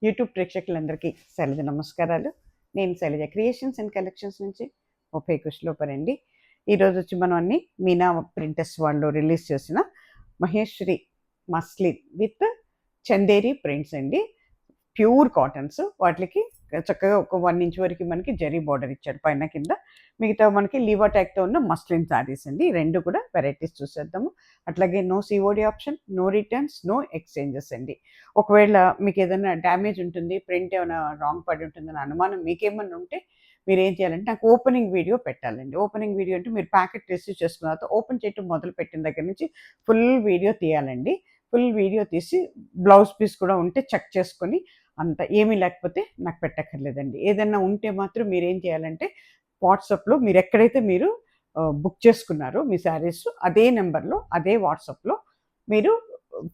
YouTube ప్రేక్షకులందరికీ శైలజ నమస్కారాలు. నేను శైలజ క్రియేషన్స్ అండ్ కలెక్షన్స్ నుంచి ఒపే కుష్లోపరండి. ఈరోజు వచ్చి మనం అన్ని మీనా ప్రింటర్స్ వాళ్ళు రిలీజ్ చేసిన Maheshwari muslin with Chanderi prints అండి. Pure cottons. వాటికి చక్కగా ఒక 1 ఇంచ్ వరకు మనకి జరీ బార్డర్ ఇచ్చాడు పైన కింద. మిగతా మనకి లీవా ట్యాగ్తో ఉన్న మస్లిన్ శారీస్ అండి. ఈ రెండు కూడా వెరైటీస్ చూసేద్దాము. అట్లాగే no COD option, no returns, no exchanges అండి. ఒకవేళ మీకు ఏదైనా డ్యామేజ్ ఉంటుంది, ప్రింట్ ఏమైనా రాంగ్ పడి ఉంటుందని అనుమానం మీకేమన్నా ఉంటే మీరు ఏం చేయాలంటే నాకు ఓపెనింగ్ వీడియో పెట్టాలండి. ఓపెనింగ్ వీడియో అంటే మీరు ప్యాకెట్ రిసీవ్ చేసుకున్న తర్వాత ఓపెన్ చేయటం మొదలు పెట్టిన దగ్గర నుంచి ఫుల్ వీడియో తీయాలండి. ఫుల్ వీడియో తీసి బ్లౌజ్ పీస్ కూడా ఉంటే చెక్ చేసుకొని, అంత ఏమీ లేకపోతే నాకు పెట్టక్కర్లేదండి. ఏదైనా ఉంటే మాత్రం మీరేం చేయాలంటే వాట్సాప్లో మీరు ఎక్కడైతే మీరు బుక్ చేసుకున్నారో మీ శారీస్ అదే నెంబర్లో అదే వాట్సాప్లో మీరు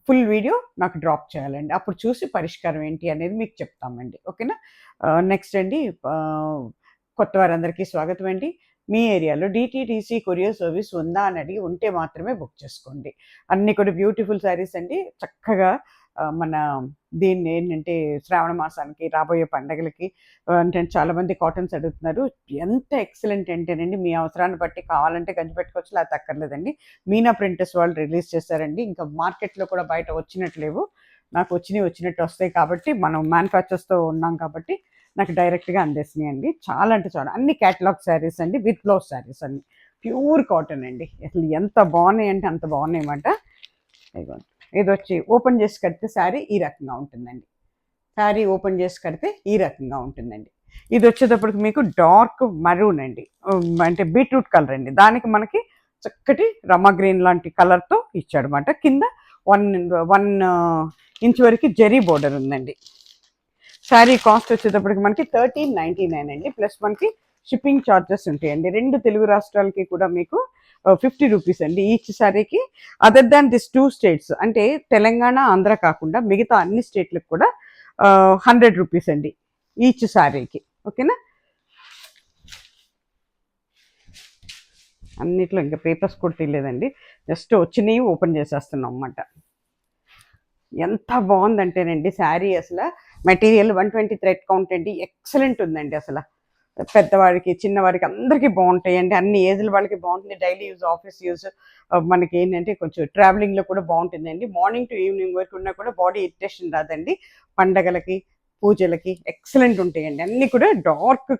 ఫుల్ వీడియో నాకు డ్రాప్ చేయాలండి. అప్పుడు చూసి పరిష్కారం ఏంటి అనేది మీకు చెప్తామండి. ఓకేనా? నెక్స్ట్ అండి, కొత్త వారందరికీ స్వాగతం అండి. మీ ఏరియాలో డిటీడీసీ కొరియర్ సర్వీస్ ఉందా అని అడిగి ఉంటే మాత్రమే బుక్ చేసుకోండి. అన్నీ కూడా బ్యూటిఫుల్ శారీస్ అండి. చక్కగా మన దీన్ని ఏంటంటే శ్రావణ మాసానికి రాబోయే పండగలకి అంటే చాలామంది కాటన్స్ అడుగుతున్నారు. ఎంత ఎక్సలెంట్ అంటేనండి, మీ అవసరాన్ని బట్టి కావాలంటే గంజి పెట్టుకోవచ్చు, లేకపోతే అక్కర్లేదండి. మీనా ప్రింటర్స్ వాళ్ళు రిలీజ్ చేశారండి. ఇంకా మార్కెట్లో కూడా బయట వచ్చినట్లేవు. నాకు వచ్చినట్టు వస్తాయి కాబట్టి మనం మ్యానుఫ్యాక్చర్స్తో ఉన్నాం కాబట్టి నాకు డైరెక్ట్గా అందేసినాయి అండి. చాలా అంటే చాలా అన్ని క్యాటలాగ్ శారీస్ అండి, విత్ బ్లౌజ్ శారీస్ అన్ని ప్యూర్ కాటన్ అండి. అసలు ఎంత బాగున్నాయి అంటే అంత బాగున్నాయి అన్నమాట. ఇది వచ్చి ఓపెన్ చేసి కడితే శారీ ఈ రకంగా ఉంటుందండి. శారీ ఓపెన్ చేసి కడితే ఈ రకంగా ఉంటుందండి. ఇది వచ్చేటప్పటికి మీకు డార్క్ మరూన్ అండి, అంటే బీట్రూట్ కలర్ అండి. దానికి మనకి చక్కటి రమా గ్రీన్ లాంటి కలర్తో ఇచ్చాడనమాట. కింద 1 ఇంచ్ వరకు జరీ బోర్డర్ ఉందండి. శారీ కాస్ట్ వచ్చేటప్పటికి మనకి 1399 అండి. ప్లస్ మనకి షిప్పింగ్ ఛార్జెస్ ఉంటాయండి. 2 తెలుగు రాష్ట్రాలకి కూడా మీకు 50 రూపీస్ అండి ఈచ్ శారీకి. అదర్ దాన్ దిస్ 2 స్టేట్స్ అంటే తెలంగాణ, ఆంధ్ర కాకుండా మిగతా అన్ని స్టేట్లకు కూడా 100 రూపీస్ అండి ఈచ్ శారీకి. ఓకేనా? అన్నిట్లో ఇంకా పేపర్స్ కూడా తీయలేదండి, జస్ట్ వచ్చినవి ఓపెన్ చేసేస్తున్నాం అన్నమాట. ఎంత బాగుందంటేనండి శారీ, అసలు మెటీరియల్ 120 థ్రెడ్ కౌంట్ అండి. ఎక్సలెంట్ ఉందండి. అసలు పెద్దవాడికి చిన్నవాడికి అందరికీ బాగుంటాయండి. అన్ని ఏజ్ల వాళ్ళకి బాగుంటుంది. డైలీ యూజ్, ఆఫీస్ యూజ్, మనకి ఏంటంటే కొంచెం ట్రావెలింగ్లో కూడా బాగుంటుందండి. మార్నింగ్ టు ఈవినింగ్ వరకు ఉన్నా కూడా బాడీ ఇరిటేషన్ రాదండి. పండగలకి, పూజలకి ఎక్సలెంట్ ఉంటాయండి. అన్నీ కూడా డార్క్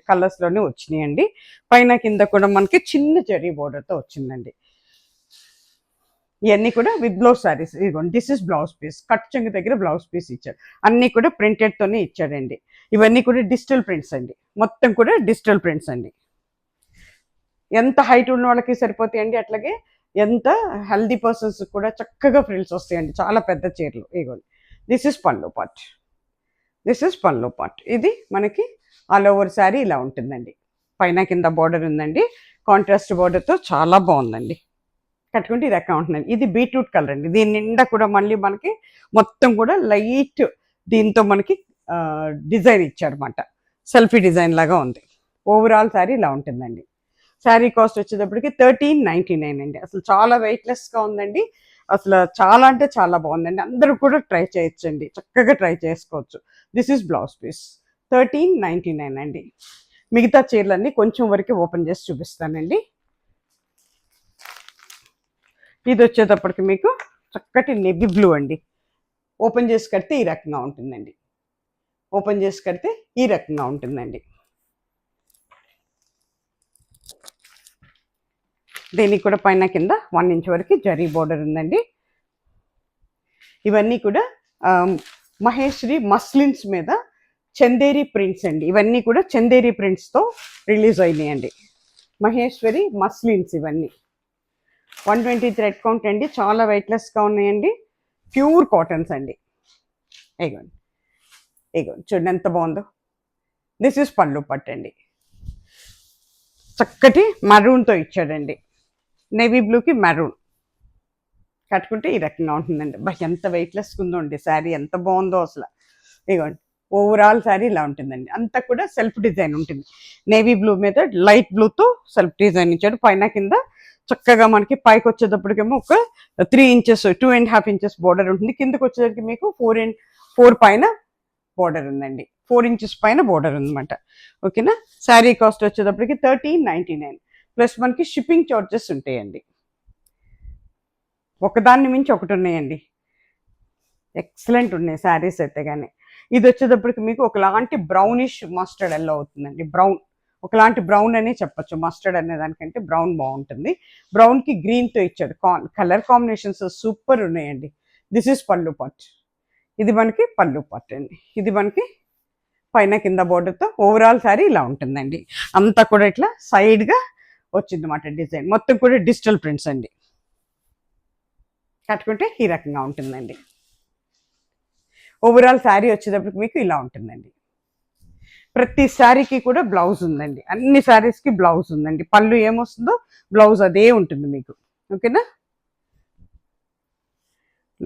కలర్స్లోనే వచ్చినాయండి. పైన కింద కూడా మనకి చిన్న జరీ బోర్డర్తో వచ్చిందండి. ఇవన్నీ కూడా విత్ బ్లౌజ్ శారీస్. ఇదిగోండి, this is blouse piece. Cut చెంగు దగ్గర బ్లౌజ్ పీస్ ఇచ్చాడు. అన్నీ కూడా ప్రింటెడ్తోనే ఇచ్చాడండి. ఇవన్నీ కూడా డిజిటల్ ప్రింట్స్ అండి. మొత్తం కూడా డిజిటల్ ప్రింట్స్ అండి. ఎంత హైట్ ఉన్న వాళ్ళకి సరిపోతాయండి. అట్లాగే ఎంత హెల్దీ పర్సన్స్ కూడా చక్కగా ఫ్రిల్స్ వస్తాయండి. చాలా పెద్ద చీరలు. ఇదిగోండి, దిస్ ఇస్ పళ్ళు పార్ట్. దిస్ ఇస్ పళ్ళు పార్ట్. ఇది మనకి ఆల్ ఓవర్ శారీ ఇలా ఉంటుందండి. పైన కింద బార్డర్ ఉందండి. కాంట్రాస్ట్ బార్డర్తో చాలా బాగుందండి. కట్టుకుంటే ఇది అకౌంట్ ఉంటుందండి. ఇది బీట్రూట్ కలర్ అండి. దీని నిండా కూడా మళ్ళీ మనకి మొత్తం కూడా లైట్ దీంతో మనకి డిజైన్ ఇచ్చారన్నమాట. సెల్ఫీ డిజైన్ లాగా ఉంది. ఓవరాల్ శారీ ఇలా ఉంటుందండి. శారీ కాస్ట్ వచ్చేటప్పటికి 1399 అండి. అసలు చాలా వెయిట్లెస్గా ఉందండి. అసలు చాలా అంటే చాలా బాగుందండి. అందరూ కూడా ట్రై చేయొచ్చండి, చక్కగా ట్రై చేసుకోవచ్చు. This is blouse piece. 1399 అండి. మిగతా చీరలన్నీ కొంచెం వరకు ఓపెన్ చేసి చూపిస్తానండి. ఇది వచ్చేటప్పటికి మీకు చక్కటి నెవీ బ్లూ అండి. ఓపెన్ చేసి కడితే ఈ రకంగా ఉంటుందండి. ఓపెన్ చేసి కడితే ఈ రకంగా ఉంటుందండి. దీనికి కూడా పైన కింద 1 ఇంచ్ వరకు జరీ బోర్డర్ ఉందండి. ఇవన్నీ కూడా మహేశ్వరి మస్లిన్స్ మీద చందేరి ప్రింట్స్ అండి. ఇవన్నీ కూడా చందేరి ప్రింట్స్తో రిలీజ్ అయినాయండి. మహేశ్వరి మస్లిన్స్ ఇవన్నీ 120 థ్రెడ్ కౌంట్ అండి. చాలా వెయిట్లెస్గా ఉన్నాయండి. ప్యూర్ కాటన్స్ అండి. ఇగోండి, ఇగోండి, చూడండి ఎంత బాగుందో. దిస్ ఇస్ పళ్ళు పట్టు అండి. చక్కటి మరూన్తో ఇచ్చాడండి. నేవీ బ్లూకి మరూన్. కట్టుకుంటే ఈ రకంగా ఉంటుందండి. ఎంత వెయిట్లెస్గా ఉందో అండి శారీ, ఎంత బాగుందో అసలు. ఇగోండి, ఓవరాల్ శారీ ఇలా ఉంటుందండి. అంతా కూడా సెల్ఫ్ డిజైన్ ఉంటుంది. నేవీ బ్లూ మీద లైట్ బ్లూతో సెల్ఫ్ డిజైన్ ఇచ్చాడు. పైన కింద చక్కగా మనకి పైకి వచ్చేటప్పటికేమో ఒక 3 ఇంచెస్ 2.5 ఇంచెస్ బోర్డర్ ఉంటుంది. కిందకి వచ్చేసరికి మీకు 4 పైన బోర్డర్ ఉందండి, 4 ఇంచెస్ పైన బోర్డర్ ఉందన్నమాట. ఓకేనా. శారీ కాస్ట్ వచ్చేటప్పటికి 1399 ప్లస్ మనకి షిప్పింగ్ చార్జెస్ ఉంటాయండి. ఒకదాన్ని మించి ఒకటి ఉన్నాయండి, ఎక్సలెంట్ ఉన్నాయి శారీస్ అయితే. కానీ ఇది వచ్చేటప్పటికి మీకు ఒకలాంటి బ్రౌనిష్ మస్టర్డ్ ఎల్లో అవుతుందండి. బ్రౌన్, ఒకలాంటి బ్రౌన్ అనే చెప్పచ్చు. మస్టర్డ్ అనే దానికంటే బ్రౌన్ బాగుంటుంది. బ్రౌన్కి గ్రీన్తో ఇచ్చాడు. కలర్ కాంబినేషన్స్ సూపర్ ఉన్నాయండి. దిస్ ఈస్ పళ్ళు పాట్. ఇది మనకి పళ్ళు పాట్ అండి. ఇది మనకి పైన కింద బోర్డర్తో ఓవరాల్ శారీ ఇలా ఉంటుందండి. అంతా కూడా ఇట్లా సైడ్గా వచ్చింది అన్నమాట డిజైన్. మొత్తం కూడా డిజిటల్ ప్రింట్స్ అండి. కట్టుకుంటే ఈ రకంగా ఉంటుందండి. ఓవరాల్ శారీ వచ్చేటప్పటికి మీకు ఇలా ఉంటుందండి. ప్రతి శారీకి కూడా బ్లౌజ్ ఉందండి. అన్ని శారీస్కి బ్లౌజ్ ఉందండి. పళ్ళు ఏమొస్తుందో బ్లౌజ్ అదే ఉంటుంది మీకు. ఓకేనా.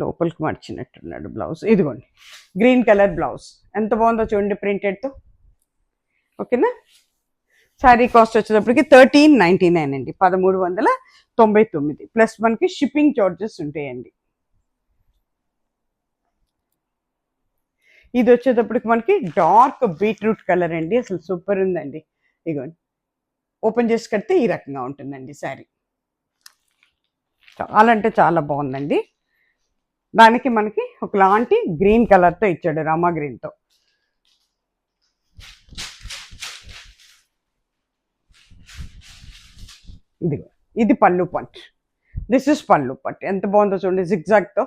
లోపలికి మర్చినట్టున్నాడు బ్లౌజ్. ఇదిగోండి గ్రీన్ కలర్ బ్లౌజ్, ఎంత బాగుందో చూడండి ప్రింటెడ్తో. ఓకేనా. శారీ కాస్ట్ వచ్చేటప్పటికి 1399 అండి, 1399 ప్లస్ మనకి షిప్పింగ్ చార్జెస్ ఉంటాయండి. ఇది వచ్చేటప్పటికి మనకి డార్క్ బీట్రూట్ కలర్ అండి. అసలు సూపర్ ఉందండి. ఇదిగోండి ఓపెన్ చేసి కడితే ఈ రకంగా ఉంటుందండి శారీ. చాలా అంటే చాలా బాగుందండి. దానికి మనకి ఒకలాంటి గ్రీన్ కలర్తో ఇచ్చాడు, రామా గ్రీన్తో. ఇదిగో ఇది పళ్ళు పట్. దిస్ ఇస్ పళ్ళు పట్. ఎంత బాగుందో చూడండి జిగ్జాగ్తో.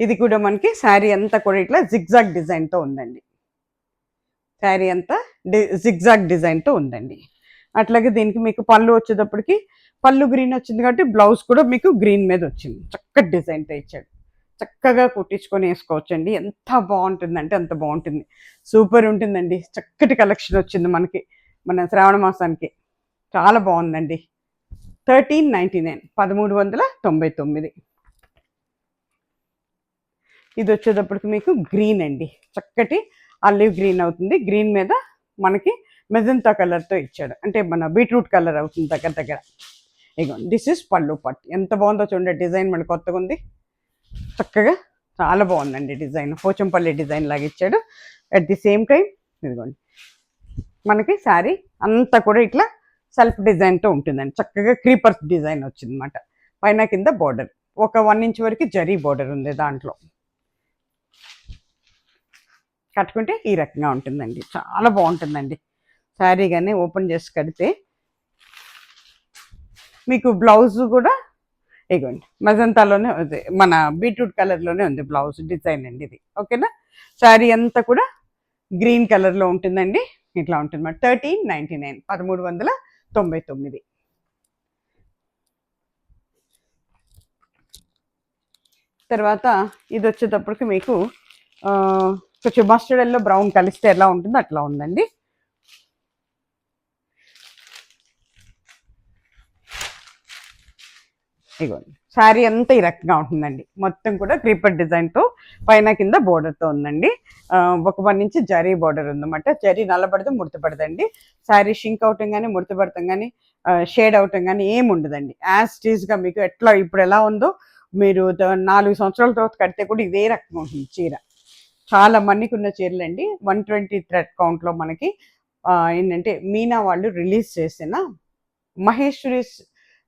ఇది కూడా మనకి శారీ అంతా కూడా ఇట్లా జిగ్జాగ్ డిజైన్తో ఉందండి. శారీ అంతా జిగ్జాగ్ డిజైన్తో ఉందండి. అట్లాగే దీనికి మీకు పళ్ళు వచ్చేటప్పటికి పళ్ళు గ్రీన్ వచ్చింది కాబట్టి బ్లౌజ్ కూడా మీకు గ్రీన్ మీద వచ్చింది. చక్కటి డిజైన్తో ఇచ్చాడు. చక్కగా కుట్టించుకొని వేసుకోవచ్చండి. ఎంత బాగుంటుందంటే అంత బాగుంటుంది. సూపర్ ఉంటుందండి. చక్కటి కలెక్షన్ వచ్చింది మనకి మన శ్రావణ మాసానికి. చాలా బాగుందండి. 1399, 1399. ఇది వచ్చేటప్పటికి మీకు గ్రీన్ అండి, చక్కటి ఆలివ్ గ్రీన్ అవుతుంది. గ్రీన్ మీద మనకి మెజంతా కలర్తో ఇచ్చాడు, అంటే మన బీట్రూట్ కలర్ అవుతుంది దగ్గర దగ్గర. ఇగోండి దిస్ ఇస్ పళ్ళు పట్టు. ఎంత బాగుందో చూడండి డిజైన్, మన కొత్తగా ఉంది. చక్కగా చాలా బాగుందండి డిజైన్. పోచంపల్లి డిజైన్ లాగా ఇచ్చాడు. అట్ ది సేమ్ టైం ఇదిగోండి మనకి శారీ అంతా కూడా ఇట్లా సెల్ఫ్ డిజైన్తో ఉంటుందండి. చక్కగా క్రీపర్స్ డిజైన్ వచ్చింది అనమాట. పైన కింద బోర్డర్ ఒక 1 ఇంచ్ వరకు జరీ బోర్డర్ ఉంది దాంట్లో. కట్టుకుంటే ఈ రకంగా ఉంటుందండి. చాలా బాగుంటుందండి శారీ. కానీ ఓపెన్ చేసి కడితే మీకు బ్లౌజ్ కూడా ఇగోండి మజంతాలోనే ఉంది, మన బీట్రూట్ కలర్లోనే ఉంది బ్లౌజ్ డిజైన్ అండి ఇది. ఓకేనా. శారీ అంతా కూడా గ్రీన్ కలర్లో ఉంటుందండి. ఇట్లా ఉంటుంది మరి. 1399, 1399. తర్వాత ఇది వచ్చేటప్పటికి మీకు కొంచెం మస్టర్డ్ ఎల్లో బ్రౌన్ కలిస్తే ఎలా ఉంటుందో అట్లా ఉందండి. ఇగోండి శారీ అంతా ఈ రకంగా ఉంటుందండి. మొత్తం కూడా క్రీపర్ డిజైన్తో పైన కింద బోర్డర్తో ఉందండి. ఒక 1 ఇంచ్ జరీ బోర్డర్ ఉందన్నమాట. జరీ నల్లబడితే ముడతపడదండి. శారీ షింక్ అవటం కానీ ముడతపడటం కానీ షేడ్ అవటం కానీ ఏమి ఉండదండి. యాజ్ టీజ్గా మీకు ఎట్లా ఇప్పుడు ఎలా ఉందో మీరు 4 సంవత్సరాల తర్వాత కడితే కూడా ఇదే రకంగా ఉంటుంది చీర. చాలా మన్నికి ఉన్న చీరలు అండి. 120 థ్రెడ్ కౌంట్లో మనకి ఏంటంటే మీనా వాళ్ళు రిలీజ్ చేసిన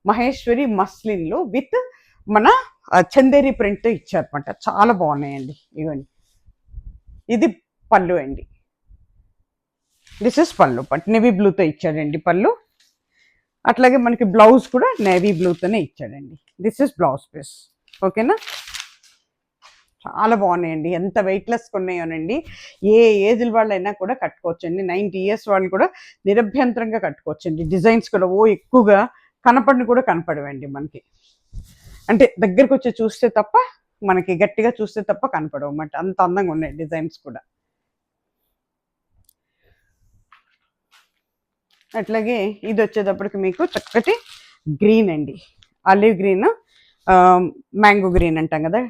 మహేశ్వరి మస్లిన్లో విత్ మన చందేరి ప్రింట్ ఇచ్చారనమాట. చాలా బాగున్నాయండి. ఇవన్నీ ఇది పళ్ళు అండి. దిస్ ఇస్ పళ్ళు పట్. నేవీ బ్లూతో ఇచ్చాడండి పళ్ళు. అట్లాగే మనకి బ్లౌజ్ కూడా నేవీ బ్లూతోనే ఇచ్చాడండి. This is blouse piece. ఓకేనా. చాలా బాగున్నాయండి. ఎంత వెయిట్లెస్గా ఉన్నాయోనండి. ఏ ఏజ్ల వాళ్ళైనా కూడా కట్టుకోవచ్చండి. 90 ఇయర్స్ వాళ్ళు కూడా నిరభ్యంతరంగా కట్టుకోవచ్చండి. డిజైన్స్ కూడా ఎక్కువగా కూడా కనపడవండి మనకి. అంటే దగ్గరకు వచ్చి చూస్తే తప్ప, మనకి గట్టిగా చూస్తే తప్ప కనపడవు అన్నమాట. అంత అందంగా ఉన్నాయి డిజైన్స్ కూడా. అట్లాగే ఇది వచ్చేటప్పటికి మీకు చక్కటి గ్రీన్ అండి, ఆలివ్ గ్రీన్, మ్యాంగో గ్రీన్ అంటాం కదా,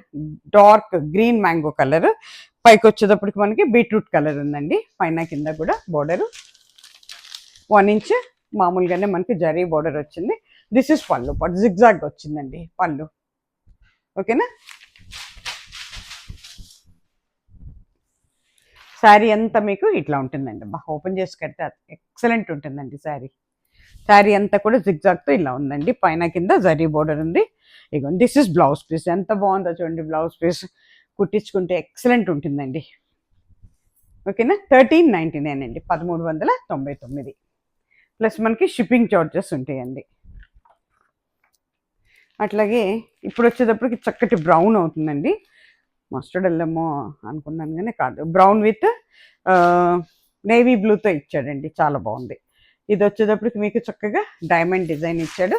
డార్క్ గ్రీన్ మ్యాంగో కలర్. పైకి వచ్చేటప్పటికి మనకి బీట్రూట్ కలర్ ఉందండి. పైన కింద కూడా బోర్డరు 1 ఇంచ్ మామూలుగానే మనకి జరీ బోర్డర్ వచ్చింది. దిస్ ఇస్ పళ్ళు పట్. జిగ్జాగ్ వచ్చిందండి పళ్ళు. ఓకేనా. శారీ అంతా మీకు ఇట్లా ఉంటుందండి. ఓపెన్ చేసి కడితే ఎక్సలెంట్ ఉంటుందండి శారీ. శారీ అంతా కూడా జిగ్జాగ్తో ఇలా ఉందండి. పైన కింద జరీ బోర్డర్ ఉంది. ఇగో దిస్ ఇస్ బ్లౌజ్ పీస్. ఎంత బాగుందో చూడండి బ్లౌజ్ పీస్. కుట్టించుకుంటే ఎక్సలెంట్ ఉంటుందండి. ఓకేనా. 1399 అండి, 1399. ప్లస్ మనకి షిప్పింగ్ చార్జెస్ ఉంటాయండి. అట్లాగే ఇప్పుడు వచ్చేటప్పటికి చక్కటి బ్రౌన్ అవుతుందండి. మస్టర్డ్ ఎల్లేమో అనుకున్నాను కానీ కాదు, బ్రౌన్ విత్ నేవీ బ్లూతో ఇచ్చాడండి, చాలా బాగుంది. ఇది వచ్చేటప్పటికి మీకు చక్కగా డైమండ్ డిజైన్ ఇచ్చాడు.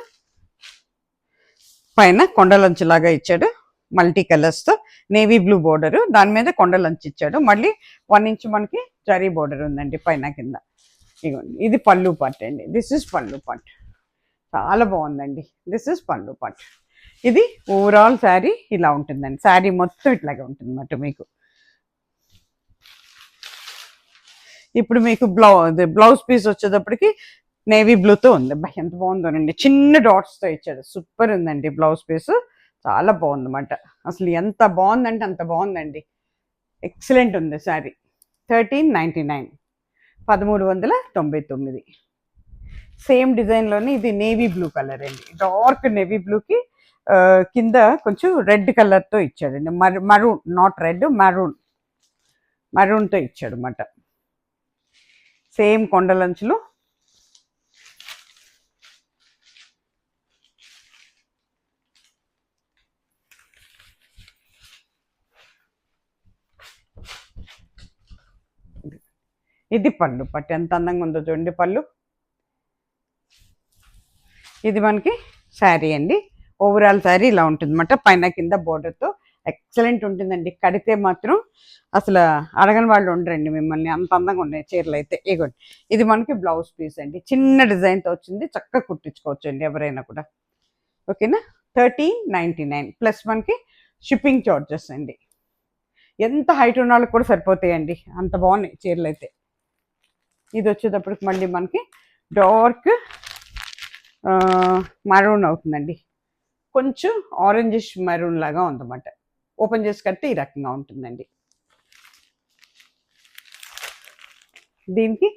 పైన కొండలంచులాగా ఇచ్చాడు, మల్టీ కలర్స్తో నేవీ బ్లూ బోర్డరు, దాని మీద కొండలంచు ఇచ్చాడు. మళ్ళీ 1 ఇంచ్ మనకి జరీ బోర్డర్ ఉందండి పైన కింద. ఇదిగోండి, ఇది పళ్ళు పార్ట్ అండి. దిస్ ఇస్ పళ్ళు పార్ట్. చాలా బాగుందండి. దిస్ ఇస్ పళ్ళు పార్ట్. ఇది ఓవరాల్ శారీ ఇలా ఉంటుందండి. శారీ మొత్తం ఇట్లాగే ఉంటుంది అన్నమాట మీకు. ఇప్పుడు మీకు బ్లౌజ్ పీస్ వచ్చేటప్పటికి నేవీ బ్లూతో ఉంది. ఎంత బాగుందోనండి, చిన్న డాట్స్తో ఇచ్చాడు. సూపర్ ఉందండి బ్లౌజ్ పీస్, చాలా బాగుందన్నమాట. అసలు ఎంత బాగుందంటే అంత బాగుందండి. ఎక్సలెంట్ ఉంది శారీ. 1399, 1399. సేమ్ డిజైన్లోనే ఇది నేవీ బ్లూ కలర్ అండి. డార్క్ నేవీ బ్లూకి కింద కొంచెం రెడ్ కలర్తో ఇచ్చాడండి. మరూన్, నాట్ రెడ్, మరూన్తో ఇచ్చాడు అన్నమాట. సేమ్ కొండలంచులు. ఇది పళ్ళు పట్టు, ఎంత అందంగా ఉందో చూడండి పళ్ళు. ఇది మనకి శారీ అండి. ఓవరాల్ శారీ ఇలా ఉంటుంది అన్నమాట. పైన కింద బోర్డర్తో ఎక్సలెంట్ ఉంటుందండి. కడితే మాత్రం అసలు అడగని వాళ్ళు ఉండరండి మిమ్మల్ని, అంత అందంగా ఉన్నాయి చీరలు అయితే. ఇగోండి, ఇది మనకి బ్లౌజ్ పీస్ అండి. చిన్న డిజైన్తో వచ్చింది, చక్కగా కుట్టించుకోవచ్చు అండి ఎవరైనా కూడా. ఓకేనా. 1399 ప్లస్ మనకి షిప్పింగ్ చార్జెస్ అండి. ఎంత హైట్ ఉన్న వాళ్ళకి కూడా సరిపోతాయండి, అంత బాగున్నాయి చీరలు అయితే. ఇది వచ్చేటప్పటికి మళ్ళీ మనకి డార్క్ మరూన్ అవుతుందండి. కొంచెం ఆరెంజిష్ మరూన్ లాగా ఉందన్నమాట. ఓపెన్ చేసి కడితే ఈ రకంగా ఉంటుందండి. దీనికి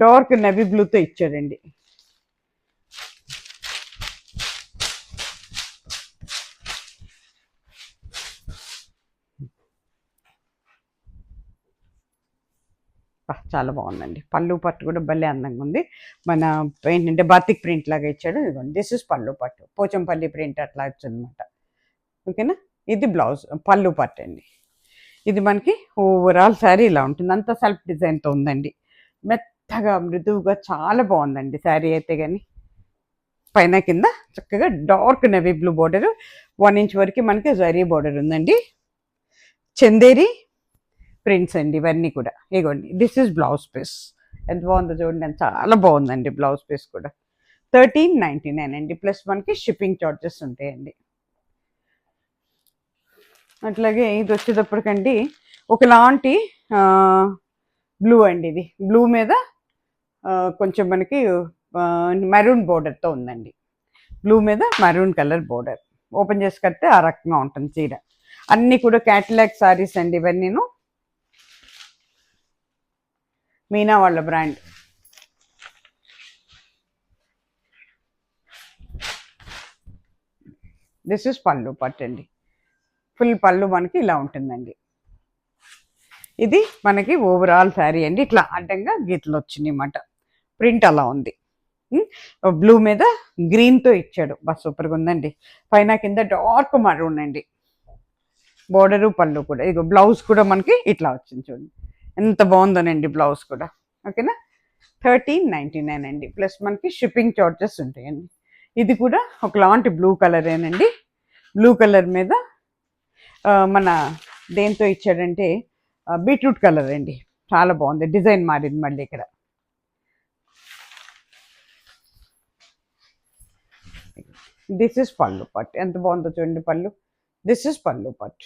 డార్క్ నెవీ బ్లూతో ఇచ్చాడండి. చాలా బాగుందండి. పళ్ళు పట్టు కూడా భలే అందంగా ఉంది. మన ఏంటంటే బాతిక్ ప్రింట్ లాగా ఇచ్చాడు. ఇదిగోండి, దిస్ ఇస్ పళ్ళు పట్టు, పోచంపల్లి ప్రింట్ అట్లా వచ్చిందన్నమాట. ఓకేనా. ఇది బ్లౌజ్ పళ్ళు పట్టు అండి. ఇది మనకి ఓవరాల్ శారీ ఇలా ఉంటుంది. అంతా సెల్ఫ్ డిజైన్తో ఉందండి. మెత్తగా మృదువుగా చాలా బాగుందండి శారీ అయితే. కానీ పైన కింద చక్కగా dark navy blue border, 1 inch వరకు మనకి జరీ బోర్డర్ ఉందండి. చందేరి ప్రింట్స్ అండి ఇవన్నీ కూడా. ఇగోండి, దిస్ ఇస్ బ్లౌజ్ పీస్. ఎంత బాగుందో చూడండి, చాలా బాగుందండి బ్లౌజ్ పీస్ కూడా. 1399 అండి, ప్లస్ మనకి షిప్పింగ్ చార్జెస్ ఉంటాయండి. అట్లాగే ఇది వచ్చేటప్పటికండి ఒకలాంటి బ్లూ అండి. ఇది బ్లూ మీద కొంచెం మనకి మెరూన్ బోర్డర్తో ఉందండి. బ్లూ మీద మెరూన్ కలర్ బోర్డర్. ఓపెన్ చేసి కడితే ఆ రకంగా ఉంటుంది చీర. అన్నీ కూడా క్యాటలాగ్ సారీస్ అండి ఇవన్నీను. మీనా వాళ్ళ బ్రాండ్. దిస్ ఇస్ పళ్ళు పట్టండి. ఫుల్ పళ్ళు మనకి ఇలా ఉంటుందండి. ఇది మనకి ఓవరాల్ శారీ అండి. ఇట్లా అడ్డంగా గీతలు వచ్చినాయి అన్నమాట. ప్రింట్ అలా ఉంది. బ్లూ మీద గ్రీన్తో ఇచ్చాడు, బస్ సూపర్గా ఉందండి. పైన కింద డార్క్ మరూన్ అండి బోర్డరు, పళ్ళు కూడా. ఇగో బ్లౌజ్ కూడా మనకి ఇట్లా వచ్చింది చూడండి, ఎంత బాగుందోనండి బ్లౌజ్ కూడా. ఓకేనా. 1399 అండి, ప్లస్ మనకి షిప్పింగ్ చార్జెస్ ఉంటాయండి. ఇది కూడా ఒకలాంటి బ్లూ కలరేనండి. బ్లూ కలర్ మీద మన దేంతో ఇచ్చాడంటే బీట్రూట్ కలర్ అండి. చాలా బాగుంది, డిజైన్ మారింది మళ్ళీ ఇక్కడ. దిస్ ఇస్ పళ్ళు పట్, ఎంత బాగుందో చూడండి పళ్ళు. దిస్ ఇస్ పళ్ళు పట్.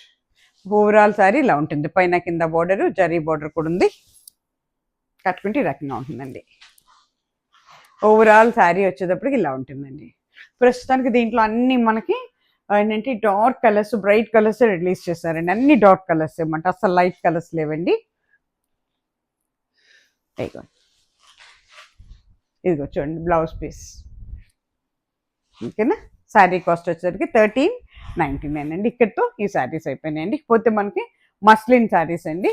ఓవరాల్ శారీ ఇలా ఉంటుంది. పైన కింద బోర్డరు, జరీ బోర్డర్ కూడా ఉంది. కట్టుకుంటే ఈ రకంగా ఉంటుందండి. ఓవరాల్ శారీ వచ్చేటప్పటికి ఇలా ఉంటుందండి. ప్రస్తుతానికి దీంట్లో అన్ని మనకి ఏంటంటే dark colours, bright colours release చేస్తారండి. అన్ని డార్క్ కలర్స్ ఏమంటే అసలు లైట్ కలర్స్ లేవండి. ఇదిగో ఇదిగో చూడండి బ్లౌజ్ పీస్. ఓకేనా, శారీ కాస్ట్ వచ్చేసరికి 1399 అండి. ఇక్కడితో ఈ శారీస్ అయిపోయినాయండి. పోతే మనకి మస్లిన్ శారీస్ అండి.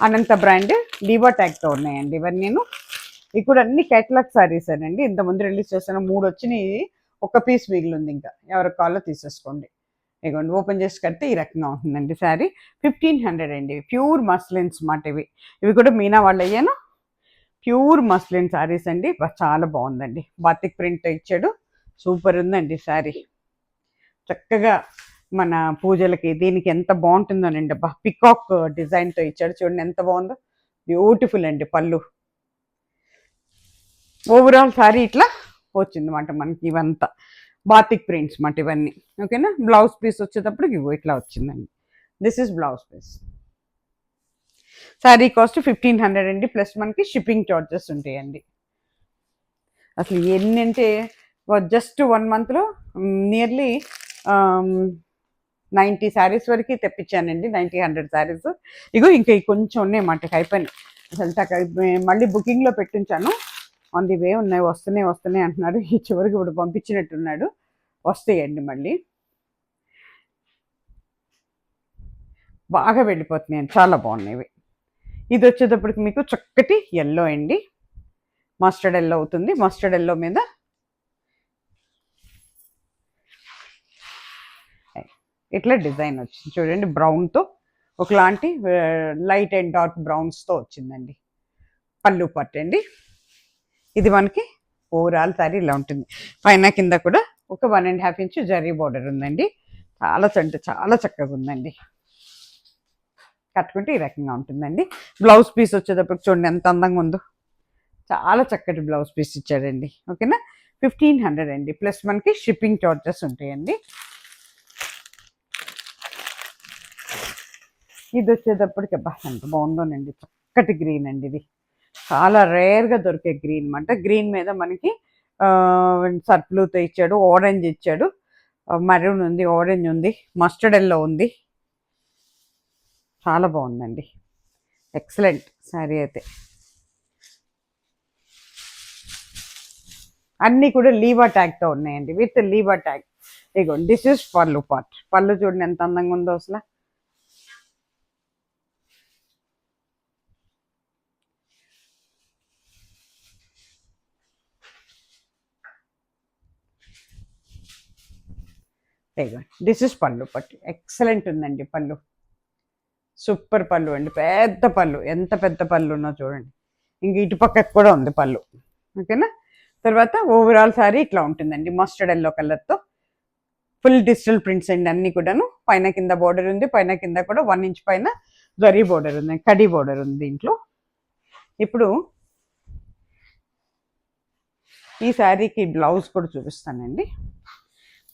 అనంత బ్రాండ్ లీవా ట్యాగ్తో ఉన్నాయండి ఇవన్నీ. ఇవి కూడా అన్ని కేటలాగ్ శారీస్ అండి. ఇంతకుముందు రిలీజ్ చేసిన 3 వచ్చినాయి, ఒక పీస్ మిగిలింది. ఇంకా ఎవరికి కావాలో తీసేసుకోండి. ఇదిగోండి ఓపెన్ చేసి కడితే ఈ రకంగా ఉంటుందండి శారీ. 1500 అండి. ప్యూర్ మస్లిన్స్ మాట ఇవి. ఇవి కూడా మీనా వాళ్ళు అయ్యాను. ప్యూర్ మస్లిన్ శారీస్ అండి. చాలా బాగుందండి. బాతిక్ ప్రింట్ ఇచ్చాడు, సూపర్ ఉందండి శారీ. చక్కగా మన పూజలకి దీనికి ఎంత బాగుంటుందోనండి. అబ్బా, పికాక్ డిజైన్తో ఇచ్చాడు చూడండి, ఎంత బాగుందో. బ్యూటిఫుల్ అండి పళ్ళు. ఓవరాల్ శారీ ఇట్లా వచ్చిందన్నమాట మనకి. ఇవంతా బాతిక్ ప్రింట్స్ మాట ఇవన్నీ. ఓకేనా, బ్లౌజ్ పీస్ వచ్చేటప్పుడు ఇగో ఇట్లా వచ్చిందండి. This is blouse piece. Sari cost 1500 అండి. ప్లస్ మనకి షిప్పింగ్ చార్జెస్ ఉంటాయండి. అసలు ఎన్ని అంటే జస్ట్ 1 మంత్లో నియర్లీ 90 శారీస్ వరకు తెప్పించానండి. 90-100 శారీస్. ఇగో ఇంకా కొంచెం ఉన్నాయి మాట అయిపోయినాయి. అసలు మళ్ళీ బుకింగ్లో పెట్టించాను. ఆన్ ది వే ఉన్నాయి, వస్తున్నాయి అంటున్నాడు. ఈ చివరికి ఇప్పుడు పంపించినట్టున్నాడు. వస్తాయండి మళ్ళీ. బాగా వెళ్ళిపోతున్నాయి, చాలా బాగున్నాయి. ఇది వచ్చేటప్పటికి మీకు చక్కటి ఎల్లో అండి. మస్టర్డ్ ఎల్లో అవుతుంది. మస్టర్డ్ ఎల్లో మీద ఇట్లా డిజైన్ వచ్చింది చూడండి. బ్రౌన్తో ఒకలాంటి లైట్ అండ్ డార్క్ బ్రౌన్స్తో వచ్చిందండి. పళ్ళు పట్టు అండి. ఇది మనకి ఓవరాల్ శారీ ఇలా ఉంటుంది. పైన కింద కూడా ఒక 1.5 ఇంచ్ జరీ బోర్డర్ ఉందండి. చాలా చక్కగా ఉందండి. కట్టుకుంటే ఈ రకంగా ఉంటుందండి. బ్లౌజ్ పీస్ వచ్చేటప్పుడు చూడండి ఎంత అందంగా ఉందో. చాలా చక్కటి బ్లౌజ్ పీస్ ఇచ్చాడండి. ఓకేనా, 1500 అండి. ప్లస్ మనకి షిప్పింగ్ చార్జెస్ ఉంటాయండి. ఇది వచ్చేటప్పటికి అబ్బా ఎంత బాగుందోనండి. చక్కటి గ్రీన్ అండి. ఇది చాలా రేర్గా దొరికే గ్రీన్ అనమాట. గ్రీన్ మీద మనకి సర్ప్లూతో ఇచ్చాడు, ఆరెంజ్ ఇచ్చాడు, మరూన్ ఉంది, ఆరెంజ్ ఉంది, మస్టర్డ్ ఎల్లో ఉంది. చాలా బాగుందండి. ఎక్సలెంట్ శారీ అయితే. అన్నీ కూడా లీవా ట్యాగ్తో ఉన్నాయండి, విత్ లీవా ట్యాగ్. ఇగోండి దిస్ ఇస్ పళ్ళు పార్ట్. పళ్ళు చూడండి ఎంత అందంగా ఉందో అసలు. దిస్ ఇస్ పళ్ళు పట్టు. ఎక్సలెంట్ ఉందండి పళ్ళు. సూపర్ పళ్ళు అండి. పెద్ద పళ్ళు, ఎంత పెద్ద పళ్ళు ఉన్నో చూడండి. ఇంక ఇటు పక్కకు కూడా ఉంది పళ్ళు. ఓకేనా, తర్వాత ఓవరాల్ శారీ ఇట్లా ఉంటుందండి. మస్టర్డ్ ఎల్లో కలర్తో ఫుల్ డిజిటల్ ప్రింట్స్ అండి అన్నీ కూడాను. పైన కింద బోర్డర్ ఉంది, పైన కింద కూడా 1 ఇంచ్ పైన జరీ బోర్డర్ ఉంది, కడీ బోర్డర్ ఉంది దీంట్లో. ఇప్పుడు ఈ శారీకి బ్లౌజ్ కూడా చూపిస్తానండి.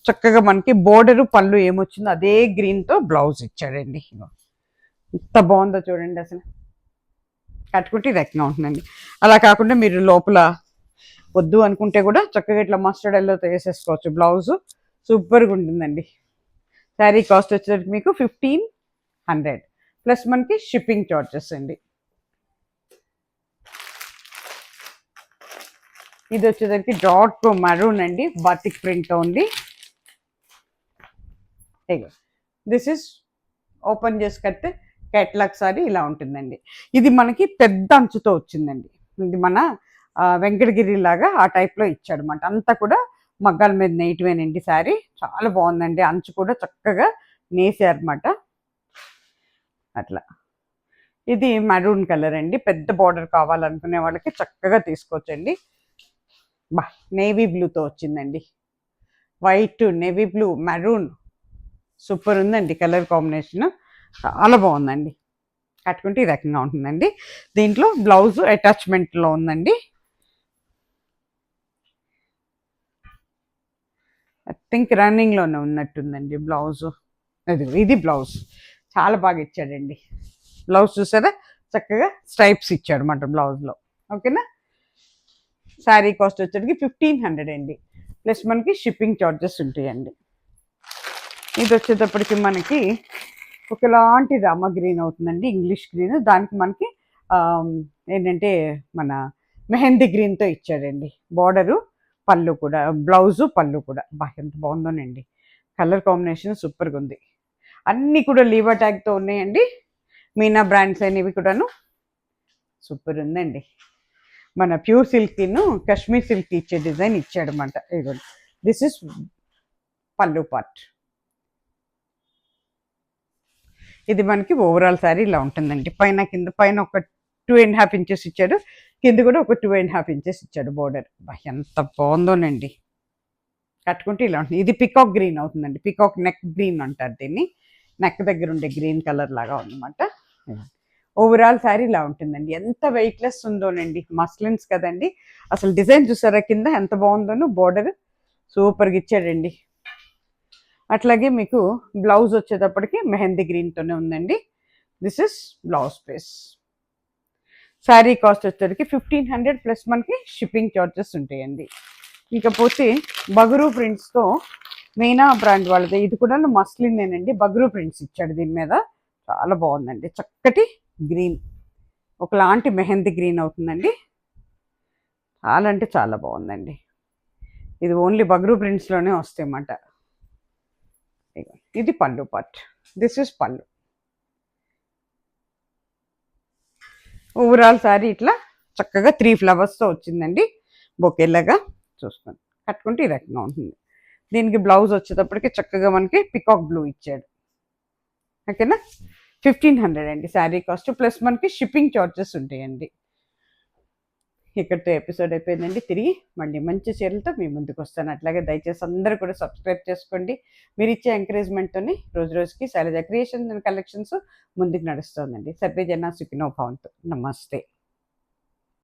చక్కగా మనకి బోర్డరు పళ్ళు ఏమొచ్చిందో అదే గ్రీన్తో బ్లౌజ్ ఇచ్చాడండి. ఎంత బాగుందో చూడండి అసలు. కట్టుకుంటే రకంగా ఉంటుందండి. అలా కాకుండా మీరు లోపల వద్దు అనుకుంటే కూడా చక్కగా ఇట్లా మస్టర్డ్ ఎల్లోతో వేసేసుకోవచ్చు. బ్లౌజు సూపర్గా ఉంటుందండి. శారీ కాస్ట్ వచ్చేసరికి మీకు 1500 ప్లస్ మనకి షిప్పింగ్ చార్జెస్ అండి. ఇది వచ్చేసరికి డార్క్ మరూన్ అండి, బాతిక్ ప్రింట్తో ఉంది. దిస్ ఇస్ ఓపెన్ చేసి కడితే కేటలాగ్ సారీ ఇలా ఉంటుందండి. ఇది మనకి పెద్ద అంచుతో వచ్చిందండి. ఇది మన వెంకటగిరి లాగా ఆ టైప్లో ఇచ్చాడు అనమాట. అంతా కూడా మగ్గాల మీద నేయటమేనండి శారీ. చాలా బాగుందండి. అంచు కూడా చక్కగా నేసారన్నమాట. అట్లా ఇది మరూన్ కలర్ అండి. పెద్ద బార్డర్ కావాలనుకునే వాళ్ళకి చక్కగా తీసుకోవచ్చండి. బా నేవీ బ్లూతో వచ్చిందండి. White, navy blue, maroon super ఉందండి కలర్ కాంబినేషన్. చాలా బాగుందండి. కట్టుకుంటే ఈ రకంగా ఉంటుందండి. దీంట్లో బ్లౌజ్ అటాచ్మెంట్లో ఉందండి. ఐ థింక్ రన్నింగ్లోనే ఉన్నట్టుందండి బ్లౌజు. ఇది బ్లౌజ్ చాలా బాగా ఇచ్చాడండి. బ్లౌజ్ చూసారా, చక్కగా స్ట్రైప్స్ ఇచ్చాడు అన్నమాట బ్లౌజ్లో. ఓకేనా, శారీ కాస్ట్ వచ్చేటికి 1500 అండి. ప్లస్ మనకి షిప్పింగ్ చార్జెస్ ఉంటాయండి. ఇది వచ్చేటప్పటికి మనకి ఒకలాంటి రామ గ్రీన్ అవుతుందండి, ఇంగ్లీష్ గ్రీన్. దానికి మనకి ఏంటంటే మన మెహందీ గ్రీన్తో ఇచ్చాడండి బార్డరు, పళ్ళు కూడా, బ్లౌజు పళ్ళు కూడా. ఎంత బాగుందోనండి, కలర్ కాంబినేషన్ సూపర్గా ఉంది. అన్నీ కూడా లీవర్ ట్యాగ్తో ఉన్నాయండి. మీనా బ్రాండ్స్ అనేవి కూడాను సూపర్ ఉందండి. మన ప్యూర్ సిల్క్ను కాశ్మీర్ సిల్క్ ఇచ్చే డిజైన్ ఇచ్చాడనమాట. ఇదిగోండి, దిస్ ఇస్ పళ్ళు పార్ట్. ఇది మనకి ఓవరాల్ శారీ ఇలా ఉంటుందండి. కింద పైన ఒక 2.5 ఇంచెస్ ఇచ్చాడు, కింద కూడా ఒక 2.5 ఇంచెస్ ఇచ్చాడు బోర్డర్. ఎంత బాగుందోనండి, కట్టుకుంటే ఇలా ఉంటుంది. ఇది పికాక్ గ్రీన్ అవుతుందండి, పికాక్ నెక్ గ్రీన్ అంటారు దీన్ని. నెక్ దగ్గర ఉండే గ్రీన్ కలర్ లాగా ఉందన్నమాట. ఓవరాల్ శారీ ఇలా ఉంటుందండి. ఎంత వెయిట్లెస్ ఉందోనండి, మస్లిన్స్ కదండి. అసలు డిజైన్ చూసారా కింద ఎంత బాగుందోను, బోర్డర్ సూపర్గా ఇచ్చాడండి. అట్లాగే మీకు బ్లౌజ్ వచ్చేటప్పటికి మెహందీ గ్రీన్తోనే ఉందండి. This is blouse piece. Sari cost వచ్చేసరికి 1500 ప్లస్ మనకి షిప్పింగ్ చార్జెస్ ఉంటాయండి. ఇకపోతే బగరు ప్రింట్స్తో మీనా బ్రాండ్ వాళ్ళది, ఇది కూడా మస్లినేనండి. బగరు ప్రింట్స్ ఇచ్చాడు దీని మీద, చాలా బాగుందండి. చక్కటి గ్రీన్, ఒకలాంటి మెహందీ గ్రీన్ అవుతుందండి. చాలా అంటే చాలా బాగుందండి. ఇది ఓన్లీ బగరు ప్రింట్స్లోనే వస్తాయి అన్నమాట. ఇది పళ్ళు పార్ట్, దిస్ ఇస్ పళ్ళు. ఓవరాల్ శారీ ఇట్లా చక్కగా 3 ఫ్లవర్స్తో వచ్చిందండి, బొకేలాగా. చూస్తాను కట్టుకుంటే ఈ రకంగా ఉంటుంది. దీనికి బ్లౌజ్ వచ్చేటప్పటికి చక్కగా మనకి పికాక్ బ్లూ ఇచ్చాడు. ఓకేనా, 1500 అండి శారీ కాస్ట్, ప్లస్ మనకి షిప్పింగ్ చార్జెస్ ఉంటాయండి. ఇక్కడితో ఎపిసోడ్ అయిపోయిందండి. తిరిగి మళ్ళీ మంచి చీరలతో మీ ముందుకు వస్తాను. అట్లాగే దయచేసి అందరూ కూడా సబ్స్క్రైబ్ చేసుకోండి. మీరు ఇచ్చే ఎంకరేజ్మెంట్తోని రోజు రోజుకి శైలజ క్రియేషన్స్ అండ్ కలెక్షన్స్ ముందుకు నడుస్తుందండి. సర్వే జన సుఖినో భవంతు. నమస్తే.